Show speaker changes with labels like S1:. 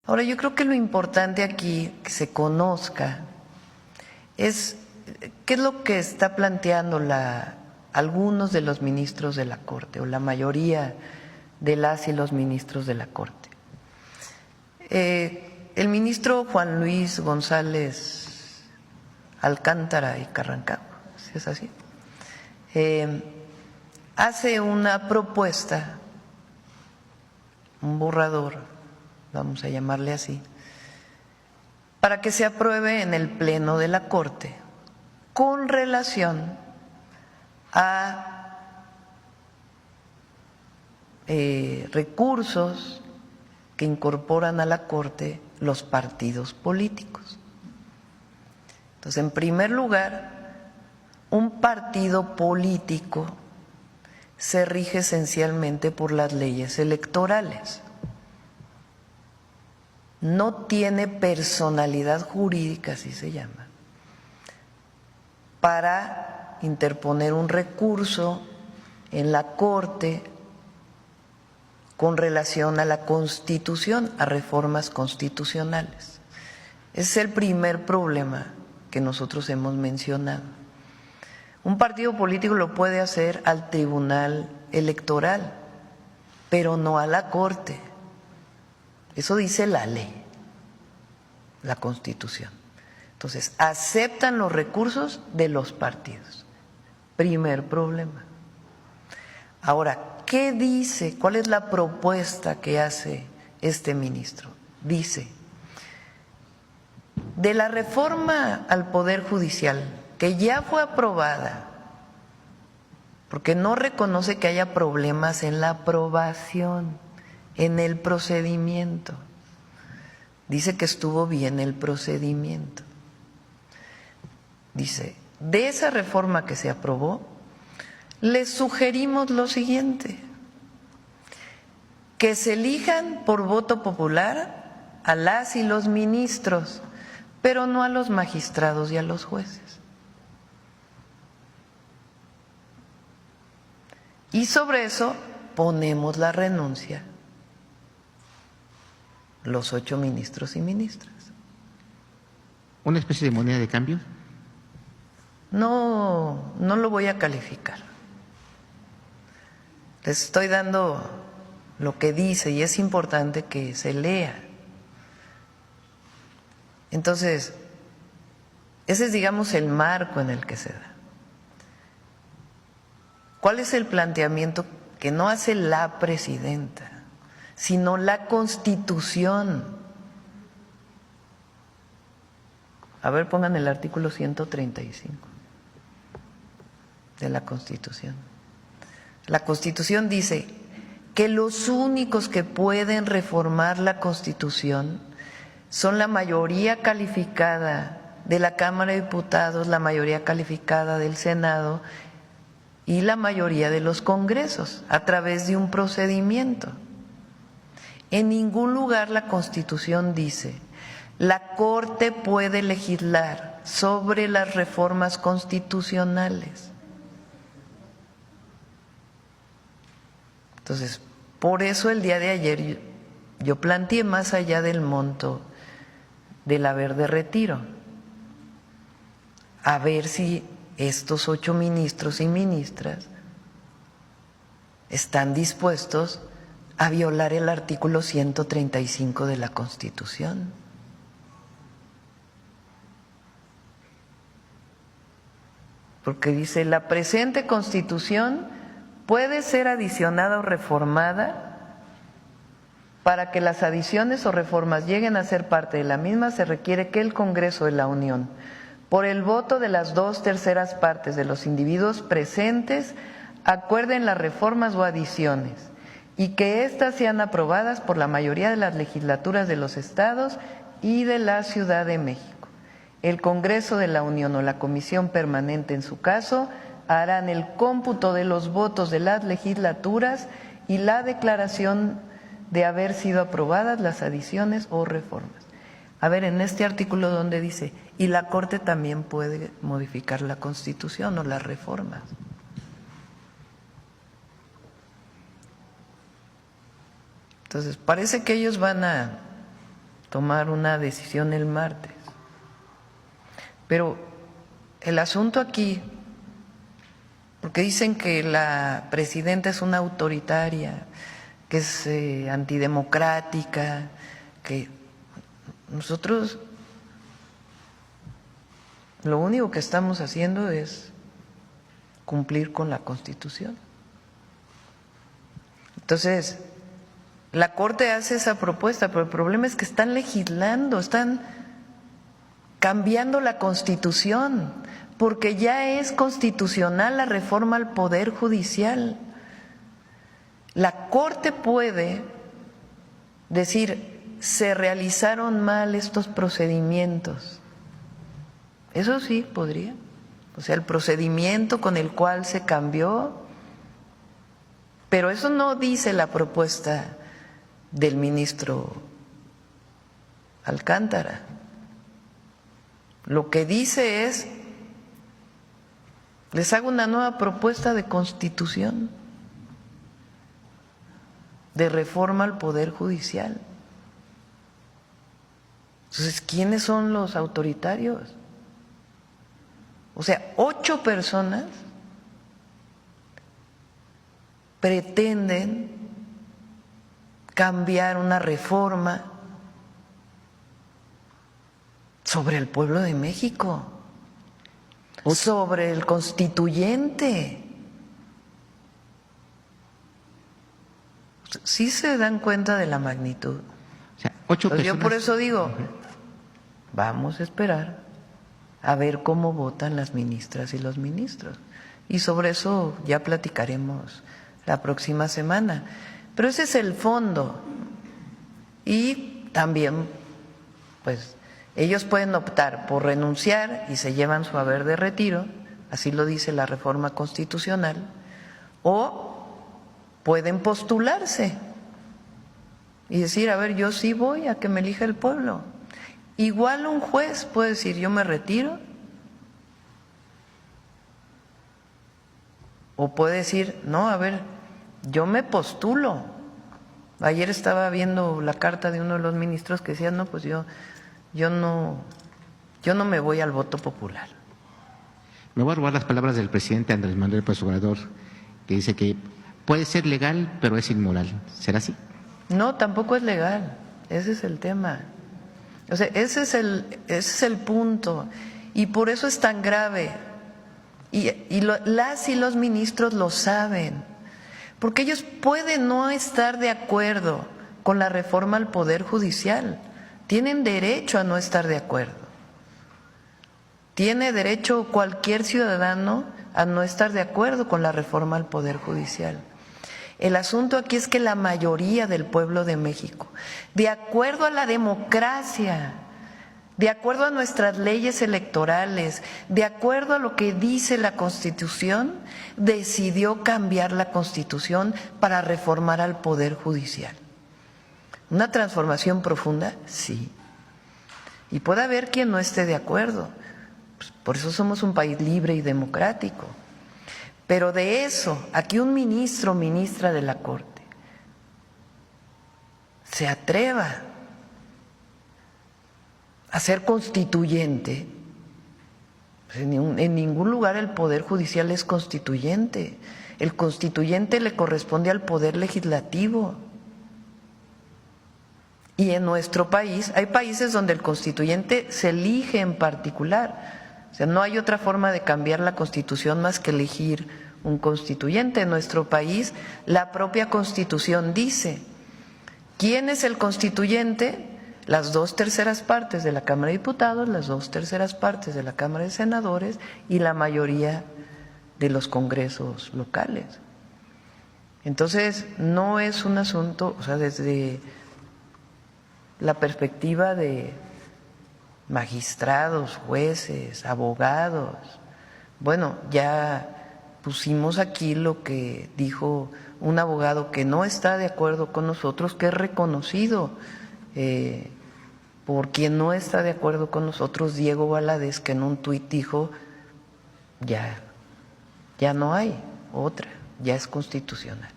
S1: Ahora, yo creo que lo importante aquí que se conozca es qué es lo que está planteando algunos de los ministros de la Corte o la mayoría de las y los ministros de la Corte. El ministro Juan Luis González Alcántara y Carrancá, si es así, hace una propuesta, un borrador, vamos a llamarle así, para que se apruebe en el Pleno de la Corte con relación a recursos que incorporan a la Corte los partidos políticos. Entonces, en primer lugar, un partido político se rige esencialmente por las leyes electorales. No tiene personalidad jurídica, así se llama, para interponer un recurso en la Corte con relación a la Constitución, a reformas constitucionales. Ese es el primer problema que nosotros hemos mencionado. Un partido político lo puede hacer al Tribunal Electoral, pero no a la Corte. Eso dice la ley, la Constitución. Entonces, aceptan los recursos de los partidos. Primer problema. Ahora, ¿qué dice? ¿Cuál es la propuesta que hace este ministro? Dice, de la reforma al Poder Judicial, que ya fue aprobada, porque no reconoce que haya problemas en la aprobación, en el procedimiento. Dice que estuvo bien el procedimiento. Dice, de esa reforma que se aprobó, les sugerimos lo siguiente: que se elijan por voto popular a las y los ministros, pero no a los magistrados y a los jueces. Y sobre eso ponemos la renuncia los 8 ministros y ministras.
S2: ¿Una especie de moneda de cambio?
S1: No, no lo voy a calificar. Les estoy dando lo que dice y es importante que se lea. Entonces, ese es, digamos, el marco en el que se da. ¿Cuál es el planteamiento que no hace la presidenta, sino la Constitución? A ver, pongan el artículo 135 de la Constitución. La Constitución dice que los únicos que pueden reformar la Constitución son la mayoría calificada de la Cámara de Diputados, la mayoría calificada del Senado y la mayoría de los congresos, a través de un procedimiento. En ningún lugar la Constitución dice: la Corte puede legislar sobre las reformas constitucionales. Entonces, por eso el día de ayer yo planteé, más allá del monto del haber de retiro, a ver si estos 8 ministros y ministras están dispuestos a violar el artículo 135 de la Constitución. Porque dice: la presente Constitución puede ser adicionada o reformada. Para que las adiciones o reformas lleguen a ser parte de la misma, se requiere que el Congreso de la Unión, por el voto de las 2/3 partes de los individuos presentes, acuerden las reformas o adiciones y que éstas sean aprobadas por la mayoría de las legislaturas de los estados y de la Ciudad de México. El Congreso de la Unión o la Comisión Permanente, en su caso, harán el cómputo de los votos de las legislaturas y la declaración de haber sido aprobadas las adiciones o reformas. A ver, en este artículo donde dice, y la Corte también puede modificar la Constitución o las reformas. Entonces, parece que ellos van a tomar una decisión el martes. Pero el asunto aquí, porque dicen que la presidenta es una autoritaria, que es antidemocrática, que nosotros lo único que estamos haciendo es cumplir con la Constitución. Entonces, la Corte hace esa propuesta, pero el problema es que están legislando, están cambiando la Constitución, porque ya es constitucional la reforma al Poder Judicial. La Corte puede decir, se realizaron mal estos procedimientos. Eso sí podría. O sea, el procedimiento con el cual se cambió, pero eso no dice la propuesta del ministro Alcántara. Lo que dice es, les hago una nueva propuesta de constitución, de reforma al Poder Judicial. Entonces, ¿quiénes son los autoritarios? O sea, 8 personas pretenden cambiar una reforma sobre el pueblo de México, sobre el constituyente. ¿Sí se dan cuenta de la magnitud?
S2: O sea, 8 personas.
S1: Yo por eso digo, vamos a esperar a ver cómo votan las ministras y los ministros. Y sobre eso ya platicaremos la próxima semana. Pero ese es el fondo. Y también, pues, ellos pueden optar por renunciar y se llevan su haber de retiro, así lo dice la reforma constitucional, o pueden postularse y decir, a ver, yo sí voy a que me elija el pueblo. Igual un juez puede decir, yo me retiro, o puede decir, no, a ver, yo me postulo. Ayer estaba viendo la carta de uno de los ministros que decía, no, pues yo no me voy al voto popular.
S2: Me voy a robar las palabras del presidente Andrés Manuel López Obrador, que dice que puede ser legal, pero es inmoral. ¿Será así?
S1: No, tampoco es legal. Ese es el tema. O sea, ese es el punto. Y por eso es tan grave. Las y los ministros lo saben. Porque ellos pueden no estar de acuerdo con la reforma al Poder Judicial. Tienen derecho a no estar de acuerdo. Tiene derecho cualquier ciudadano a no estar de acuerdo con la reforma al Poder Judicial. El asunto aquí es que la mayoría del pueblo de México, de acuerdo a la democracia, de acuerdo a nuestras leyes electorales, de acuerdo a lo que dice la Constitución, decidió cambiar la Constitución para reformar al Poder Judicial. ¿Una transformación profunda? Sí. Y puede haber quien no esté de acuerdo. Pues por eso somos un país libre y democrático. Pero de eso, a que un ministro o ministra de la Corte se atreva a ser constituyente, pues en ningún lugar el Poder Judicial es constituyente. El constituyente le corresponde al Poder Legislativo. Y en nuestro país, hay países donde el constituyente se elige en particular. O sea, no hay otra forma de cambiar la Constitución más que elegir un constituyente. En nuestro país, la propia Constitución dice, ¿quién es el constituyente? Las 2/3 partes de la Cámara de Diputados, las 2/3 partes de la Cámara de Senadores y la mayoría de los congresos locales. Entonces, no es un asunto, o sea, desde la perspectiva de magistrados, jueces, abogados. Bueno, ya pusimos aquí lo que dijo un abogado que no está de acuerdo con nosotros, que es reconocido por quien no está de acuerdo con nosotros, Diego Valadez, que en un tuit dijo, ya no hay otra, ya es constitucional.